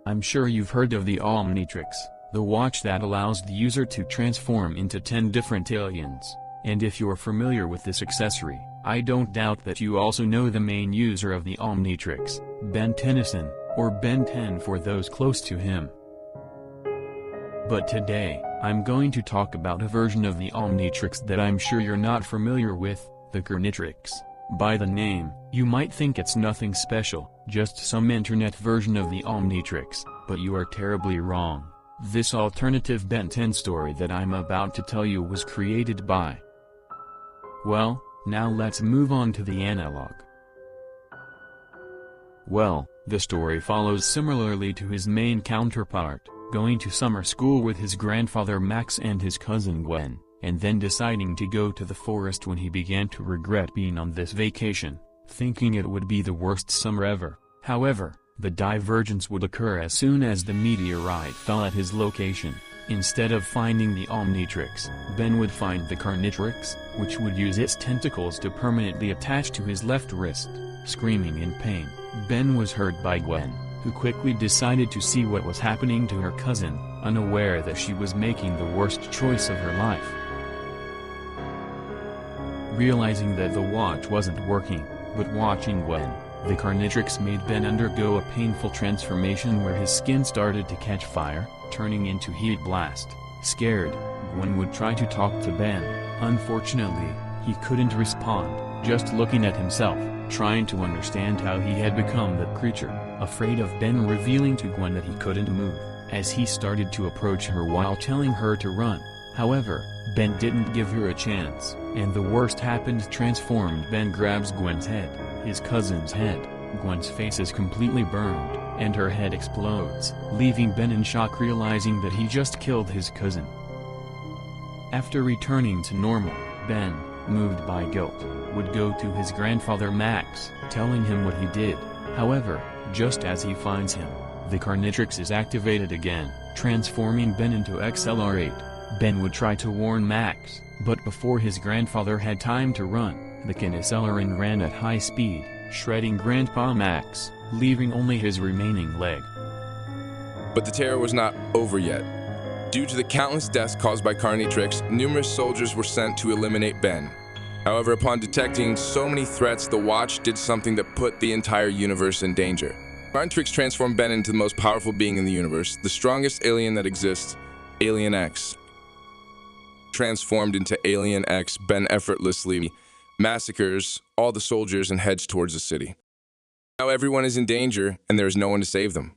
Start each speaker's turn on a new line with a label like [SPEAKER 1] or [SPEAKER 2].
[SPEAKER 1] I'm sure you've heard of the CARNITRIX, the watch that allows the user to transform into 10 different aliens. And if you're familiar with this accessory, I don't doubt that you also know the main user of the CARNITRIX, Ben Tennyson, or Ben 10 for those close to him. But today, I'm going to talk about a version of the CARNITRIX that I'm sure you're not familiar with, the CARNITRIX. By the name, you might think it's nothing special, just some internet version of the CARNITRIX, but you are terribly wrong. This alternative Ben 10 story that I'm about to tell you was created by... Well, now let's move on to the analog. Well, the story follows similarly to his main counterpart, going to summer school with his grandfather Max and his cousin Gwen, and then deciding to go to the forest when he began to regret being on this vacation, thinking it would be the worst summer ever. However, the divergence would occur as soon as the meteorite fell at his location. Instead of finding the CARNITRIX, Ben would find the CARNITRIX, which would use its tentacles to permanently attach to his left wrist. Screaming in pain, Ben was hurt by Gwen, who quickly decided to see what was happening to her cousin, unaware that she was making the worst choice of her life. Realizing that the watch wasn't working, but watching Gwen, the CARNITRIX made Ben undergo a painful transformation where his skin started to catch fire, turning into heat blast. Scared, Gwen would try to talk to Ben. Unfortunately, he couldn't respond, just looking at himself, trying to understand how he had become that creature, afraid of Ben revealing to Gwen that he couldn't move, as he started to approach her while telling her to run. However, Ben didn't give her a chance, and the worst happened. Transformed Ben grabs Gwen's head, his cousin's head. Gwen's face is completely burned, and her head explodes, leaving Ben in shock, realizing that he just killed his cousin. After returning to normal, Ben, moved by guilt, would go to his grandfather Max, telling him what he did. However, just as he finds him, the CARNITRIX is activated again, transforming Ben into XLR8. Ben would try to warn Max, but before his grandfather had time to run, the Accelerator ran at high speed, shredding Grandpa Max, leaving only his remaining leg.
[SPEAKER 2] But the terror was not over yet. Due to the countless deaths caused by CARNITRIX, numerous soldiers were sent to eliminate Ben. However, upon detecting so many threats, the watch did something that put the entire universe in danger. CARNITRIX transformed Ben into the most powerful being in the universe, the strongest alien that exists, Alien X. Transformed into Alien X, Ben effortlessly massacres all the soldiers and heads towards the city. Now everyone is in danger, and there is no one to save them.